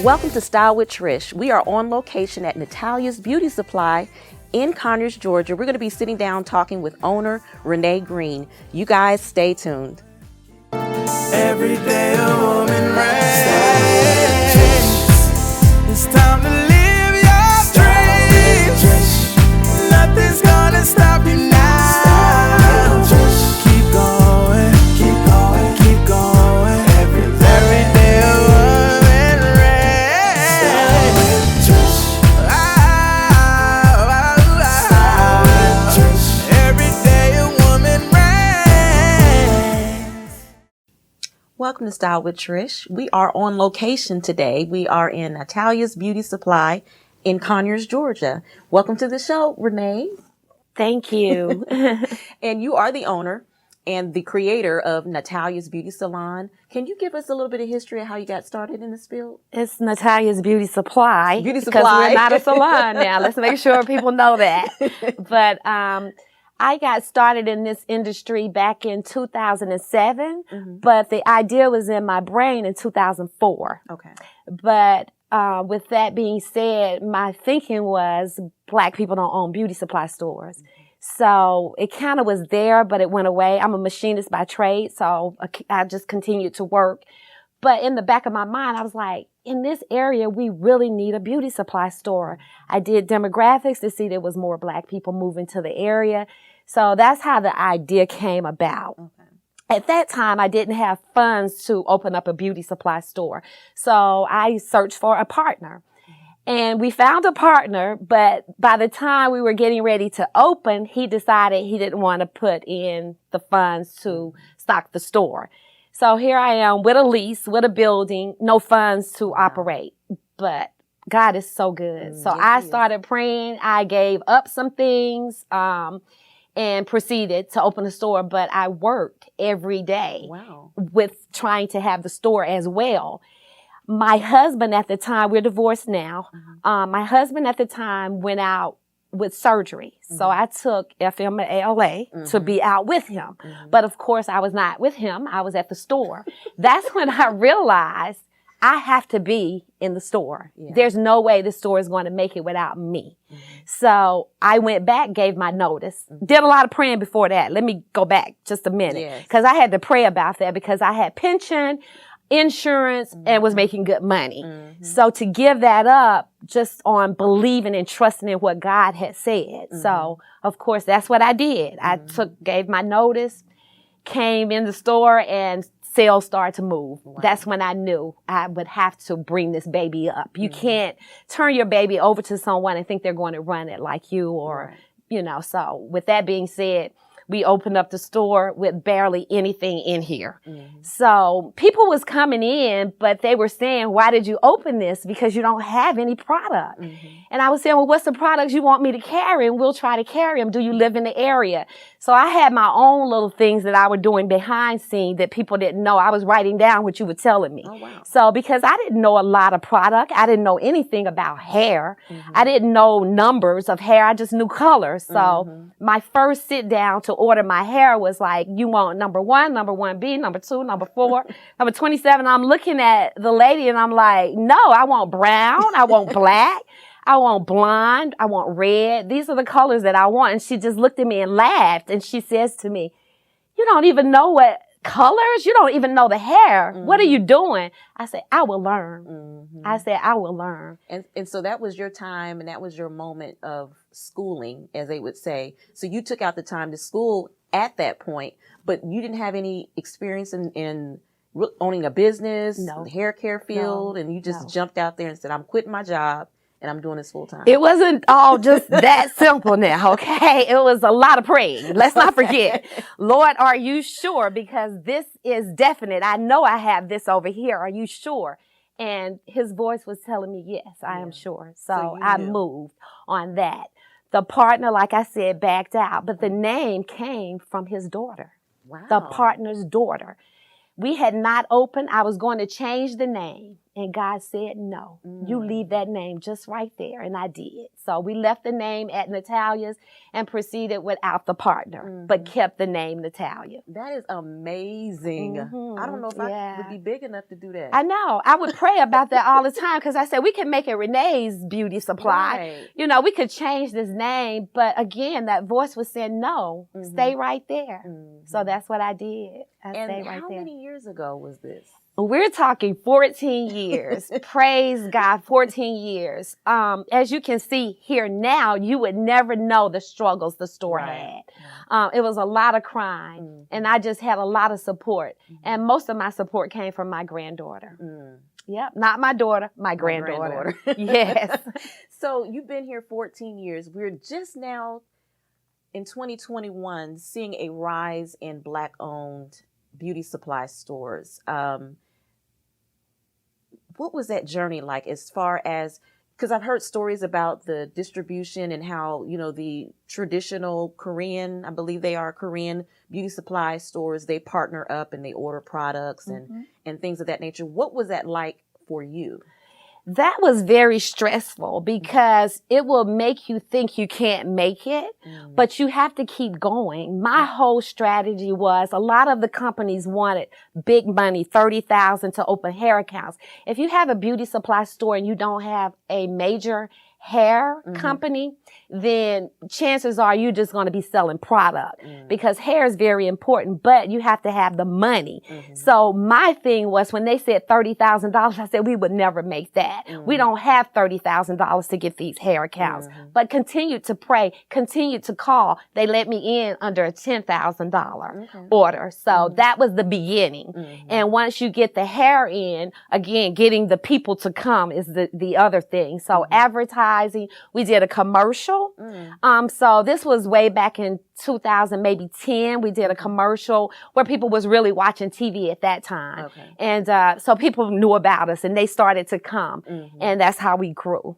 Welcome to Style with Trish. We are on location at Natalias Beauty Supply in Conyers, Georgia. We're going to be sitting down talking with owner Renay Green. You guys stay tuned. Every day a woman reigns. It's time to live your dreams. Nothing's gonna stop you now. Keep going, keep going, keep going. Every day a woman reigns. Every day a woman reigns. Welcome to Style with Trish. We are on location today. We are in Natalias Beauty Supply in Conyers, Georgia. Welcome to the show, Renay. Thank you. And you are the owner and the creator of Natalias Beauty Salon. Can you give us a little bit of history of how you got started in this field? It's Natalias Beauty Supply. Beauty Because Supply. we're not a salon now. Let's make sure people know that. But I got started in this industry back in 2007, but the idea was in my brain in 2004. Okay. But with that being said, my thinking was Black people don't own beauty supply stores. So it kind of was there, but it went away. I'm a machinist by trade, so I just continued to work. But in the back of my mind, I was like, in this area, we really need a beauty supply store. I did demographics to see there was more Black people moving to the area. So that's how the idea came about. Okay. At that time, I didn't have funds to open up a beauty supply store. So I searched for a partner. And we found a partner, but by the time we were getting ready to open, he decided he didn't want to put in the funds to stock the store. So here I am with a lease, with a building, no funds to operate. But God is so good. So yes, I he started praying. I gave up some things and proceeded to open a store, but I worked every day with trying to have the store as well. My husband at the time, we're divorced now, my husband at the time went out with surgery. So I took FMLA to be out with him. But of course, I was not with him. I was at the store. That's when I realized I have to be in the store. Yeah. There's no way the store is going to make it without me. So I went back, gave my notice, did a lot of praying before that. Let me go back just a minute because I had to pray about that because I had pension, insurance, and was making good money. So to give that up just on believing and trusting in what God had said. So of course, that's what I did. I gave my notice, came in the store, and sales started to move. That's when I knew I would have to bring this baby up. You can't turn your baby over to someone and think they're going to run it like you or, you know. So with that being said, we opened up the store with barely anything in here. So people was coming in, but they were saying, why did you open this? Because you don't have any product. And I was saying, well, what's the products you want me to carry? And we'll try to carry them. Do you live in the area? So I had my own little things that I was doing behind scene that people didn't know. I was writing down what you were telling me. So because I didn't know a lot of product, I didn't know anything about hair. I didn't know numbers of hair. I just knew colors. So my first sit down to order my hair was like, you want number 1, number 1B, number 2, number 4, number 27. I'm looking at the lady and I'm like, no, I want brown. I want black. I want blonde. I want red. These are the colors that I want. And she just looked at me and laughed. And she says to me, you don't even know what colors? You don't even know the hair. What are you doing? I said, I will learn. I said, I will learn. And so that was your time and that was your moment of schooling, as they would say. So you took out the time to school at that point, but you didn't have any experience in owning a business, the hair care field, and you just jumped out there and said, I'm quitting my job and I'm doing this full time. It wasn't all just that simple now, okay? It was a lot of praying. Let's not forget. Lord, are you sure? Because this is definite. I know I have this over here. Are you sure? And his voice was telling me, yes, I am sure. So I moved on that. The partner, like I said, backed out, but the name came from his daughter. The partner's daughter. We had not opened. I was going to change the name. And God said, no, you leave that name just right there. And I did. So we left the name at Natalias and proceeded without the partner, but kept the name Natalia. That is amazing. I don't know if I would be big enough to do that. I know. I would pray about that all the time because I said, we can make it Renay's Beauty Supply. Right. You know, we could change this name. But again, that voice was saying, no, stay right there. So that's what I did. I stayed right there. And how many years ago was this? We're talking 14 years. Praise God, 14 years. As you can see here now, you would never know the struggles the store had. It was a lot of crying, and I just had a lot of support. And most of my support came from my granddaughter. Yep, not my daughter, my granddaughter. Yes. So you've been here 14 years. We're just now in 2021 seeing a rise in Black-owned beauty supply stores. What was that journey like as far as, because I've heard stories about the distribution and how, you know, the traditional Korean, I believe they are Korean beauty supply stores, they partner up and they order products and things of that nature. What was that like for you? That was very stressful because it will make you think you can't make it, but you have to keep going. My whole strategy was a lot of the companies wanted big money, $30,000 to open hair accounts. If you have a beauty supply store and you don't have a major hair company, then chances are you're just going to be selling product because hair is very important, but you have to have the money. So my thing was when they said $30,000, I said we would never make that. We don't have $30,000 to get these hair accounts, but continued to pray, continued to call. They let me in under a $10,000 order. So that was the beginning. And once you get the hair in, again, getting the people to come is the other thing. So advertising, we did a commercial. So this was way back in 2000, maybe 10. We did a commercial where people was really watching TV at that time. And so people knew about us and they started to come. And that's how we grew.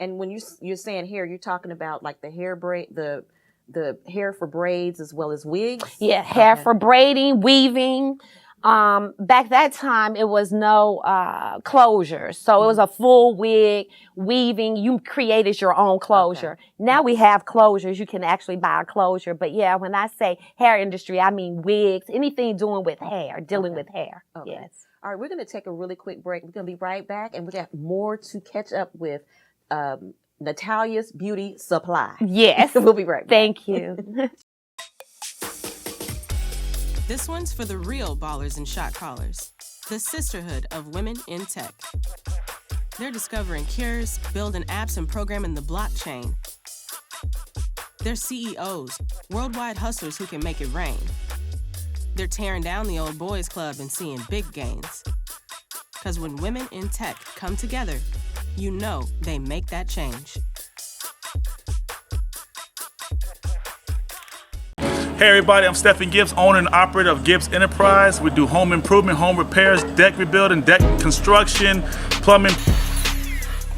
And when you're saying hair, you're talking about like the hair braid, the hair for braids as well as wigs? Yeah, hair for braiding, weaving. Back that time, it was no closure. So it was a full wig, weaving. You created your own closure. Now we have closures. You can actually buy a closure. But yeah, when I say hair industry, I mean wigs, anything doing with hair, dealing with hair. Yes. All right, we're going to take a really quick break. We're going to be right back, and we got more to catch up with Natalias Beauty Supply. Yes. We'll be right back. Thank you. This one's for the real ballers and shot callers, the sisterhood of women in tech. They're discovering cures, building apps, and programming the blockchain. They're CEOs, worldwide hustlers who can make it rain. They're tearing down the old boys club and seeing big gains. Because when women in tech come together, you know they make that change. Hey everybody, I'm Stephen Gibbs, owner and operator of Gibbs Enterprise. We do home improvement, home repairs, deck rebuilding, deck construction, plumbing,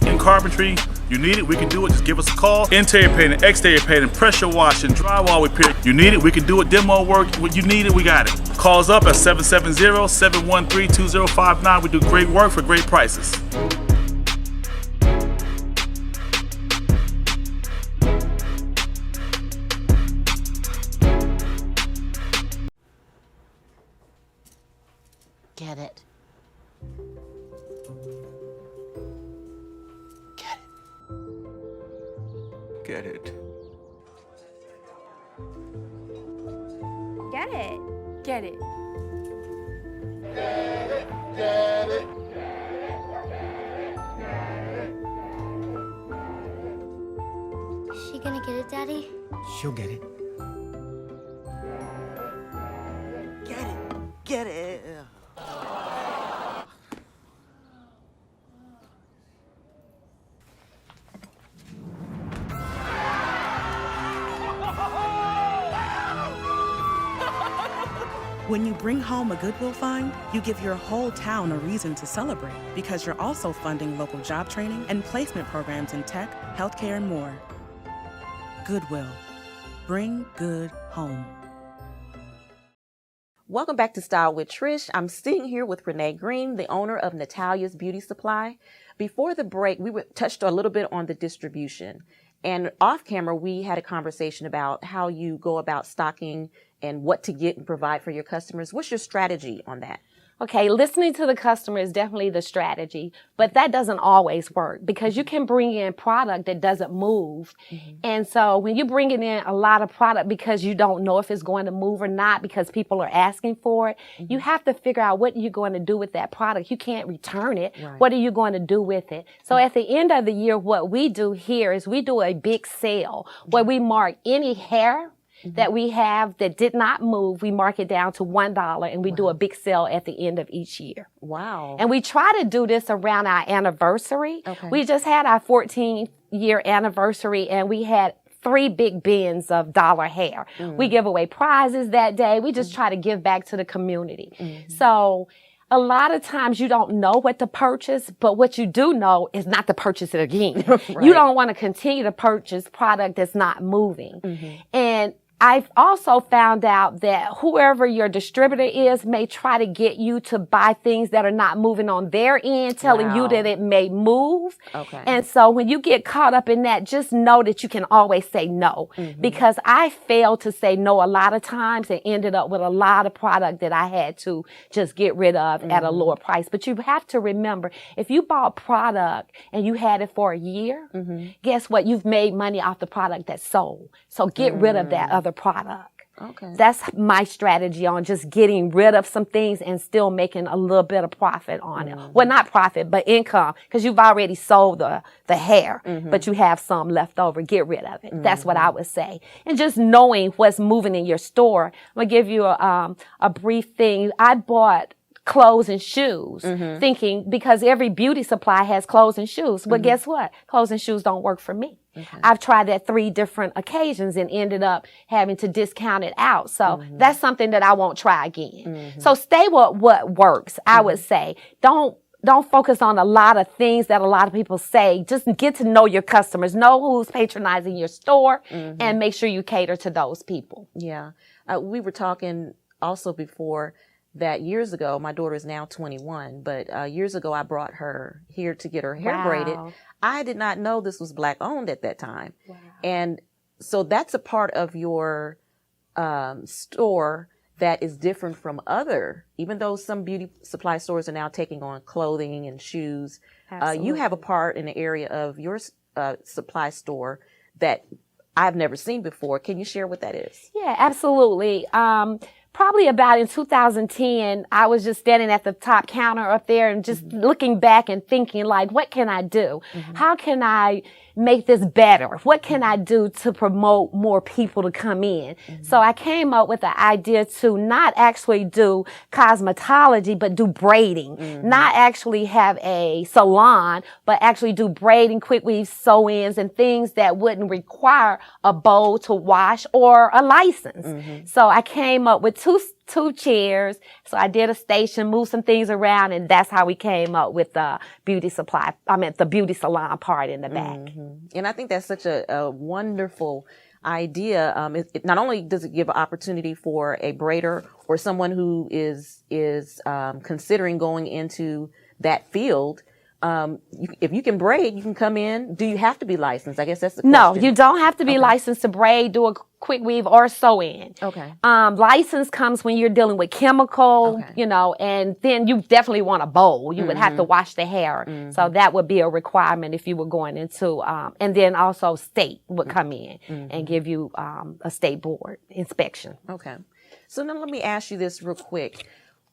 and carpentry. You need it, we can do it, just give us a call. Interior painting, exterior painting, pressure washing, drywall repair. You need it, we can do it. Demo work, you need it, we got it. Call us up at 770-713-2059. We do great work for great prices. Get it. Get it. Get it. Get it. Get it. Is she gonna get it, Daddy? She'll get it. Get it. Get it. When you bring home a Goodwill find, you give your whole town a reason to celebrate because you're also funding local job training and placement programs in tech, healthcare, and more. Goodwill. Bring good home. Welcome back to Style with Trish. I'm sitting here with Renay Green, the owner of Natalias Beauty Supply. Before the break, we touched a little bit on the distribution. And off camera, we had a conversation about how you go about stocking and what to get and provide for your customers. What's your strategy on that? Okay, listening to the customer is definitely the strategy, but that doesn't always work because you can bring in product that doesn't move. And so when you're bringing in a lot of product because you don't know if it's going to move or not because people are asking for it, you have to figure out what you're going to do with that product. You can't return it. Right. What are you going to do with it? So at the end of the year, what we do here is we do a big sale where we mark any hair that we have that did not move, we mark it down to $1 and we do a big sale at the end of each year. Wow. And we try to do this around our anniversary. Okay. We just had our 14-year anniversary and we had 3 big bins of dollar hair. We give away prizes that day. We just try to give back to the community. So a lot of times you don't know what to purchase, but what you do know is not to purchase it again. Right. You don't want to continue to purchase product that's not moving. And I've also found out that whoever your distributor is may try to get you to buy things that are not moving on their end, telling you that it may move. Okay. And so when you get caught up in that, just know that you can always say no. Because I failed to say no a lot of times and ended up with a lot of product that I had to just get rid of at a lower price. But you have to remember, if you bought product and you had it for a year, guess what? You've made money off the product that's sold. So get rid of that other product. Okay. That's my strategy on just getting rid of some things and still making a little bit of profit on it. Well, not profit, but income, because you've already sold the hair, but you have some left over. Get rid of it. That's what I would say. And just knowing what's moving in your store. I'm going to give you a brief thing. I bought clothes and shoes, thinking because every beauty supply has clothes and shoes. But guess what? Clothes and shoes don't work for me. I've tried that 3 different occasions and ended up having to discount it out. So that's something that I won't try again. So stay with what works, I would say. Don't focus on a lot of things that a lot of people say. Just get to know your customers, know who's patronizing your store, and make sure you cater to those people. Yeah. We were talking also before that years ago, my daughter is now 21, but years ago I brought her here to get her hair braided. I did not know this was Black owned at that time. And so that's a part of your store that is different from other, even though some beauty supply stores are now taking on clothing and shoes. You have a part in the area of your supply store that I've never seen before. Can you share what that is? Yeah, absolutely. Probably about in 2010, I was just standing at the top counter up there and just looking back and thinking, like, what can I do? How can I make this better? What can I do to promote more people to come in? So I came up with the idea to not actually do cosmetology, but do braiding. Not actually have a salon, but actually do braiding, quick weave, sew-ins, and things that wouldn't require a bowl to wash or a license. So I came up with two chairs. So I did a station, moved some things around, and that's how we came up with the beauty supply. The beauty salon part in the back. And I think that's such a wonderful idea. It not only does it give an opportunity for a braider or someone who is considering going into that field. If you can braid, you can come in. Do you have to be licensed? I guess that's the question. No, you don't have to be licensed to braid, do a quick weave, or sew in. Okay. License comes when you're dealing with chemical, and then you definitely want a bowl. You would have to wash the hair. So that would be a requirement if you were going into, and then also state would come in and give you a state board inspection. Okay. So now let me ask you this real quick.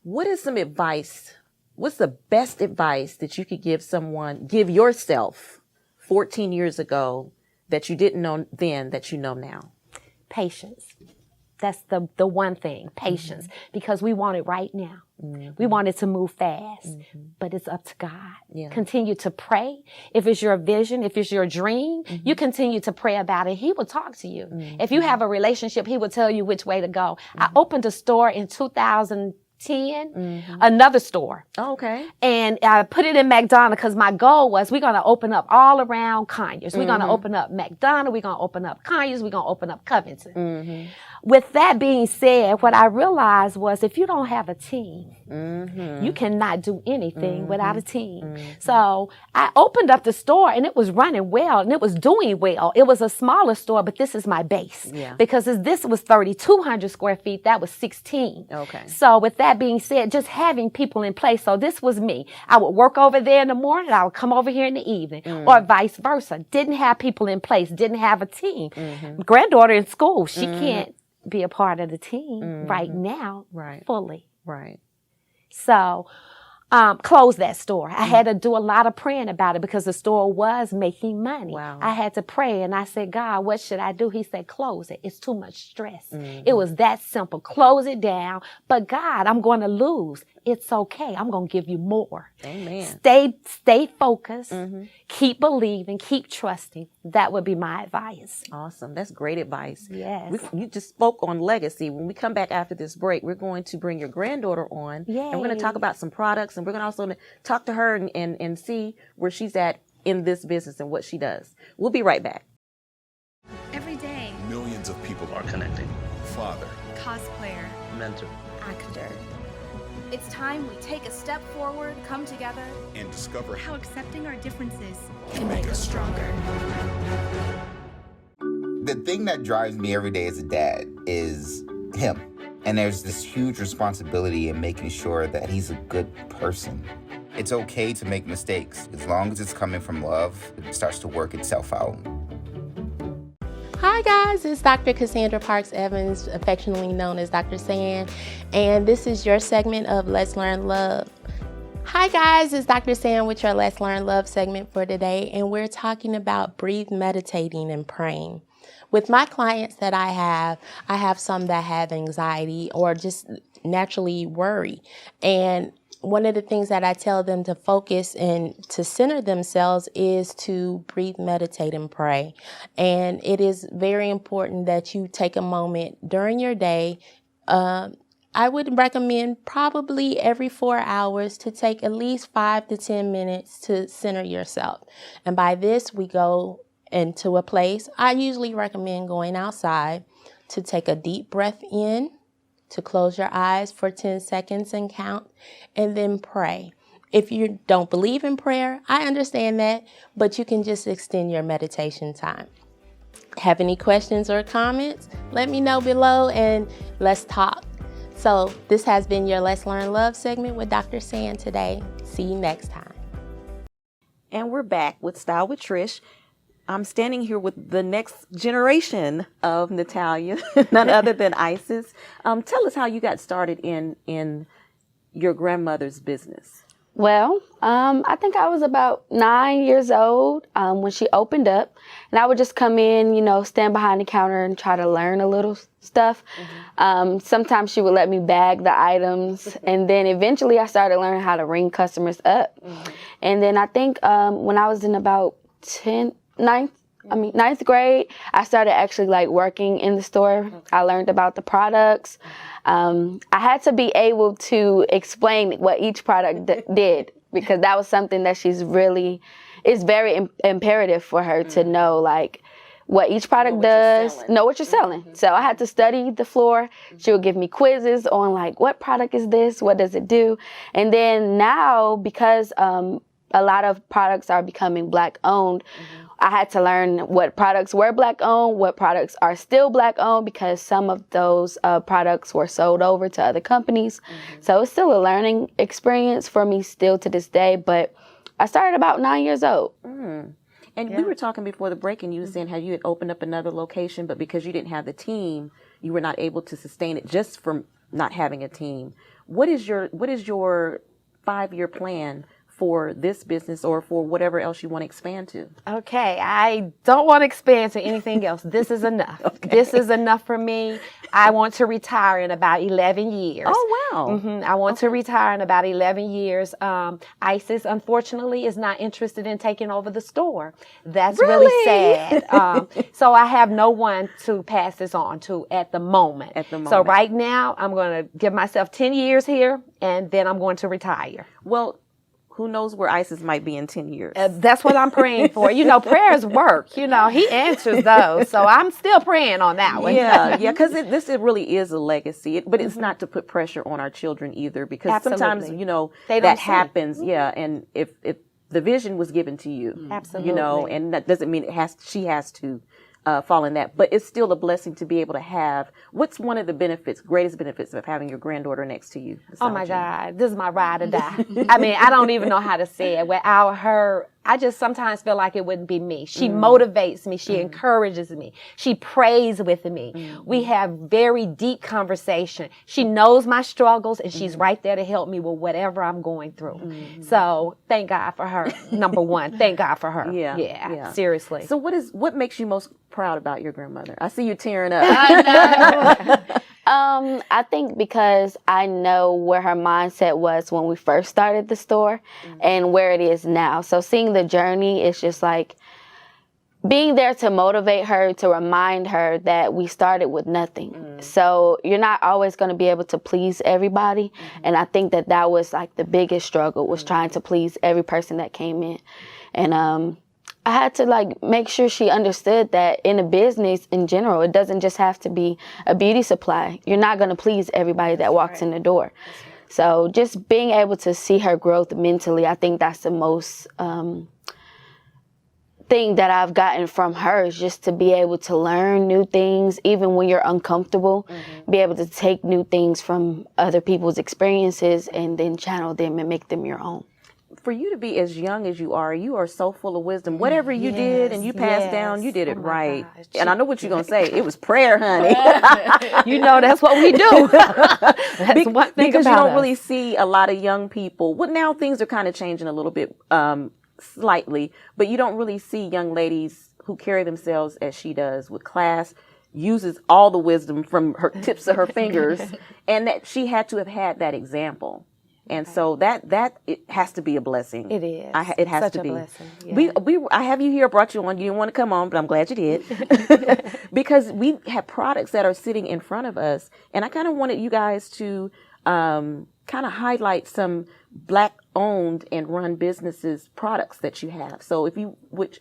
What is some advice? What's the best advice that you could give yourself 14 years ago that you didn't know then that you know now? Patience. That's the one thing, patience, because we want it right now. We want it to move fast, but it's up to God. Continue to pray. If it's your vision, if it's your dream, you continue to pray about it. He will talk to you. If you have a relationship, he will tell you which way to go. I opened a store in 2010, another store. Oh, okay. And I put it in McDonough because my goal was we're going to open up all around Conyers. We're going to open up McDonough. We're going to open up Conyers. We're going to open up Covington. with that being said, what I realized was if you don't have a team, you cannot do anything without a team. So I opened up the store and it was running well and it was doing well. It was a smaller store, but this is my base. Because this was 3,200 square feet, that was 16. Okay. So with that being said, just having people in place. So this was me. I would work over there in the morning, I would come over here in the evening, or vice versa. Didn't have people in place, didn't have a team. Granddaughter in school, she can't be a part of the team right now fully. Right. So close that store. I had to do a lot of praying about it because the store was making money. Wow. I had to pray and I said, God, what should I do? He said, close it. It's too much stress. It was that simple. Close it down. But God, I'm going to lose. It's okay. I'm going to give you more. Amen. Stay focused. Keep believing. Keep trusting. That would be my advice. Awesome. That's great advice. Yes. You just spoke on legacy. When we come back after this break, we're going to bring your granddaughter on. Yay. And we're going to talk about some products. And we're going to also talk to her and see where she's at in this business and what she does. We'll be right back. Every day, Millions of people are connecting. Father, cosplayer, mentor, actor. It's time we take a step forward, come together, and discover how accepting our differences can make us stronger. The thing that drives me every day as a dad is him. And there's this huge responsibility in making sure that he's a good person. It's okay to make mistakes. As long as it's coming from love, it starts to work itself out. Hi guys, it's Dr. Cassandra Parks Evans, affectionately known as Dr. San, and this is your segment of Let's Learn Love. Hi guys, it's Dr. San with your Let's Learn Love segment for today, and we're talking about breathe, meditating, and praying. With my clients that I have some that have anxiety or just naturally worry, and one of the things that I tell them to focus and to center themselves is to breathe, meditate, and pray. And it is very important that you take a moment during your day. I would recommend probably every 4 hours to take at least 5 to 10 minutes to center yourself. And by this, we go into a place. I usually recommend going outside to take a deep breath in, to close your eyes for 10 seconds and count, and then pray. If you don't believe in prayer, I understand that, but you can just extend your meditation time. Have any questions or comments? Let me know below and let's talk. So this has been your Let's Learn Love segment with Dr. San today. See you next time. And we're back with Style with Trish. I'm standing here with the next generation of Natalia, none other than Isis. Tell us how you got started in your grandmother's business. Well, I think I was about 9 years old when she opened up, and I would just come in, stand behind the counter and try to learn a little stuff. Sometimes she would let me bag the items, and then eventually I started learning how to ring customers up. And then I think when I was in about ninth grade, I started actually working in the store. I learned about the products. I had to be able to explain what each product did, because that was something that it's very imperative for her to know, what each product does, know what you're selling. So I had to study the floor. She would give me quizzes on what product is this? What does it do? And then now, because a lot of products are becoming Black owned, I had to learn what products were Black owned, what products are still Black owned, because some of those products were sold over to other companies. So it's still a learning experience for me still to this day, but I started about 9 years old. And we were talking before the break, and you were saying how you had opened up another location, but because you didn't have the team, you were not able to sustain it just from not having a team. What is your 5-year plan for this business or for whatever else you want to expand to? Okay, I don't want to expand to anything else. This is enough. This is enough for me. I want to retire in about 11 years. Oh, wow. I want to retire in about 11 years. Isis, unfortunately, is not interested in taking over the store. That's really sad. So I have no one to pass this on to at the moment. So right now, I'm going to give myself 10 years here, and then I'm going to retire. Well, who knows where Isis might be in 10 years. That's what I'm praying for. Prayers work. He answers those. So I'm still praying on that one. Yeah, because it really is a legacy. But it's not to put pressure on our children either, because sometimes, that happens. Yeah, and if the vision was given to you, absolutely, and that doesn't mean she has to fall in that, but it's still a blessing to be able to have. What's one of the greatest benefits of having your granddaughter next to you? Oh my God, this is my ride or die. I mean, I don't even know how to say it. Without her, I just sometimes feel like it wouldn't be me. She motivates me. She encourages me. She prays with me. We have very deep conversation. She knows my struggles, and she's right there to help me with whatever I'm going through. So thank God for her. Number one, thank God for her. Yeah. Seriously. So what makes you most proud about your grandmother? I see you tearing up. I know. I think because I know where her mindset was when we first started the store and where it is now. So seeing the journey is just like being there to motivate her, to remind her that we started with nothing. So you're not always going to be able to please everybody. And I think that was like the biggest struggle, was trying to please every person that came in. And I had to make sure she understood that in a business in general, it doesn't just have to be a beauty supply. You're not going to please everybody that walks in the door. So just being able to see her growth mentally, I think that's the most thing that I've gotten from her, is just to be able to learn new things, even when you're uncomfortable, be able to take new things from other people's experiences and then channel them and make them your own. For you to be as young as you are so full of wisdom. Whatever you did and you passed down, you did it right. Gosh. And I know what you're going to say. It was prayer, honey. That's what we do. That's one thing because about you don't us. really see a lot of young people. Well, now things are kind of changing a little bit, slightly, but you don't really see young ladies who carry themselves as she does, with class, uses all the wisdom from her tips of her fingers, and that she had to have had that example. And so that it has to be a blessing. It is. It has Such to a be. Blessing. Yeah. I have you here. Brought you on. You didn't want to come on, but I'm glad you did, because we have products that are sitting in front of us, and I kind of wanted you guys to kind of highlight some Black-owned and run businesses products that you have. So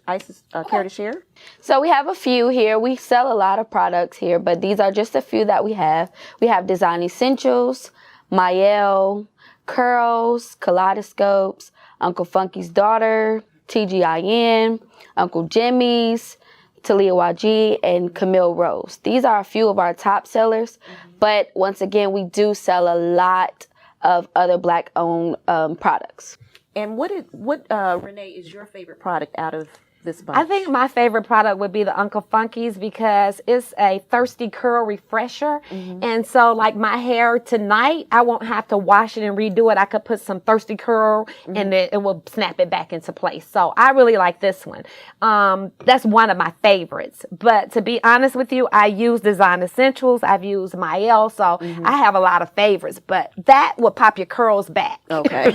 Isis, care to share? So we have a few here. We sell a lot of products here, but these are just a few that we have. We have Design Essentials, Mael, Curls, Kaleidoscopes, Uncle Funky's Daughter, TGIN, Uncle Jimmy's, Talia YG, and Camille Rose. These are a few of our top sellers, but once again, we do sell a lot of other Black-owned products. And what Renee, is your favorite product out of this bunch? I think my favorite product would be the Uncle Funky's, because it's a thirsty curl refresher. And so my hair tonight, I won't have to wash it and redo it. I could put some thirsty curl and it will snap it back into place. So I really like this one. That's one of my favorites. But to be honest with you, I use Design Essentials. I've used Mael. So I have a lot of favorites, but that will pop your curls back. Okay.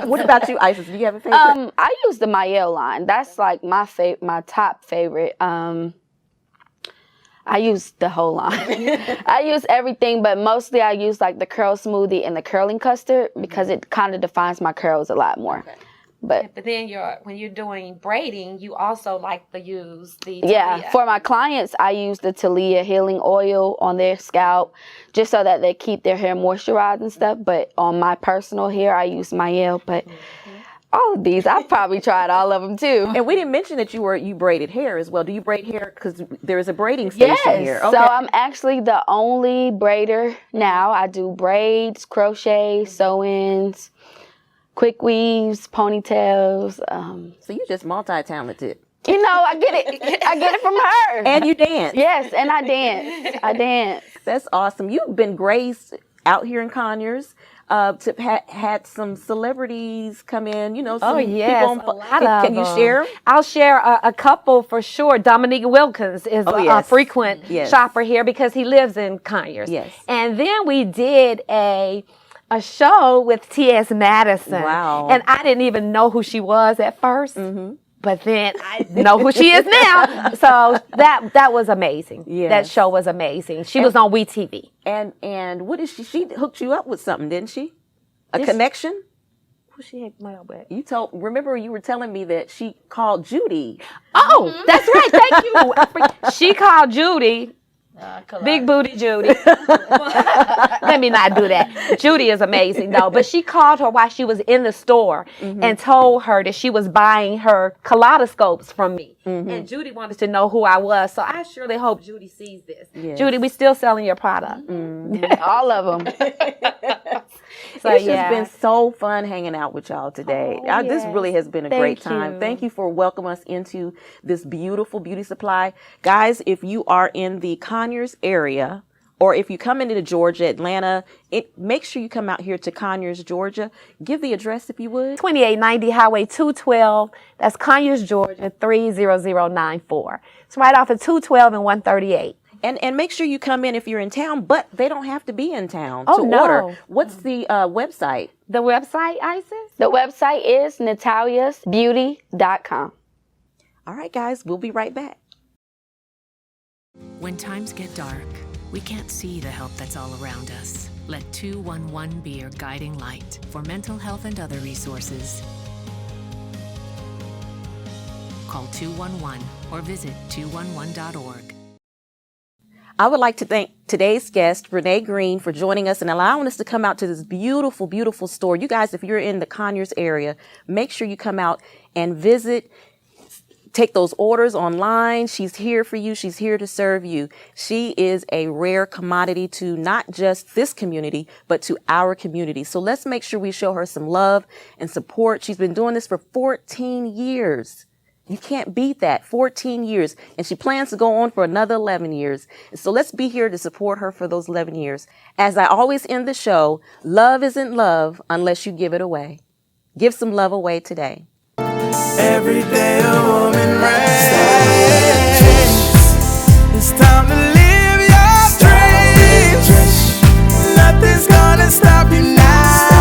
What about you, Isis? Do you have a favorite? I use the Mael line. That's my top favorite. I use the whole line. I use everything, but mostly I use the curl smoothie and the curling custard, because it kind of defines my curls a lot more. Okay. But then when you're doing braiding, you also like to use the Talia. For my clients, I use the Talia healing oil on their scalp, just so that they keep their hair moisturized and stuff. But on my personal hair, I use Mael. But all of these, I've probably tried all of them too. And we didn't mention that you braided hair as well. Do you braid hair? Because there is a braiding station here. Okay. So I'm actually the only braider now. I do braids, crochet, sew-ins, quick weaves, ponytails. So you just multi-talented. I get it from her. And you dance. Yes, and I dance. That's awesome. You've been graced out here in Conyers. Had some celebrities come in, some people. A lot of Can you share? I'll share a couple for sure. Dominique Wilkins is a frequent shopper here, because he lives in Conyers. Yes. And then we did a show with T.S. Madison. Wow. And I didn't even know who she was at first. But then I know who she is now. So that was amazing. Yes. That show was amazing. She was on WeTV. And what is she? She hooked you up with something, didn't she? A connection? Who she had mail back? Remember you were telling me that she called Judy. Oh, that's right. Thank you. She called Judy. Big booty Judy. Let me not do that. Judy is amazing though. But she called her while she was in the store and told her that she was buying her kaleidoscopes from me. And Judy wanted to know who I was. So I surely hope Judy sees this. Yes. Judy, we still selling your product. All of them. So it's just been so fun hanging out with y'all today. This really has been a great time. Thank you for welcoming us into this beautiful beauty supply. Guys, if you are in the Conyers area, or if you come into Georgia, Atlanta, make sure you come out here to Conyers, Georgia. Give the address if you would. 2890 Highway 212. That's Conyers, Georgia, 30094. It's right off of 212 and 138. And make sure you come in if you're in town, but they don't have to be in town to no. order. What's the website? The website, Isis? The website is nataliasbeauty.com. All right, guys, we'll be right back. When times get dark, we can't see the help that's all around us. Let 211 be your guiding light for mental health and other resources. Call 211 or visit 211.org. I would like to thank today's guest, Renay Green, for joining us and allowing us to come out to this beautiful, beautiful store. You guys, if you're in the Conyers area, make sure you come out and visit. Take those orders online. She's here for you. She's here to serve you. She is a rare commodity to not just this community, but to our community. So let's make sure we show her some love and support. She's been doing this for 14 years. You can't beat that. 14 years. And she plans to go on for another 11 years. So let's be here to support her for those 11 years. As I always end the show, love isn't love unless you give it away. Give some love away today. Every day a woman race. It's time to live your dreams. Nothing's gonna stop you now.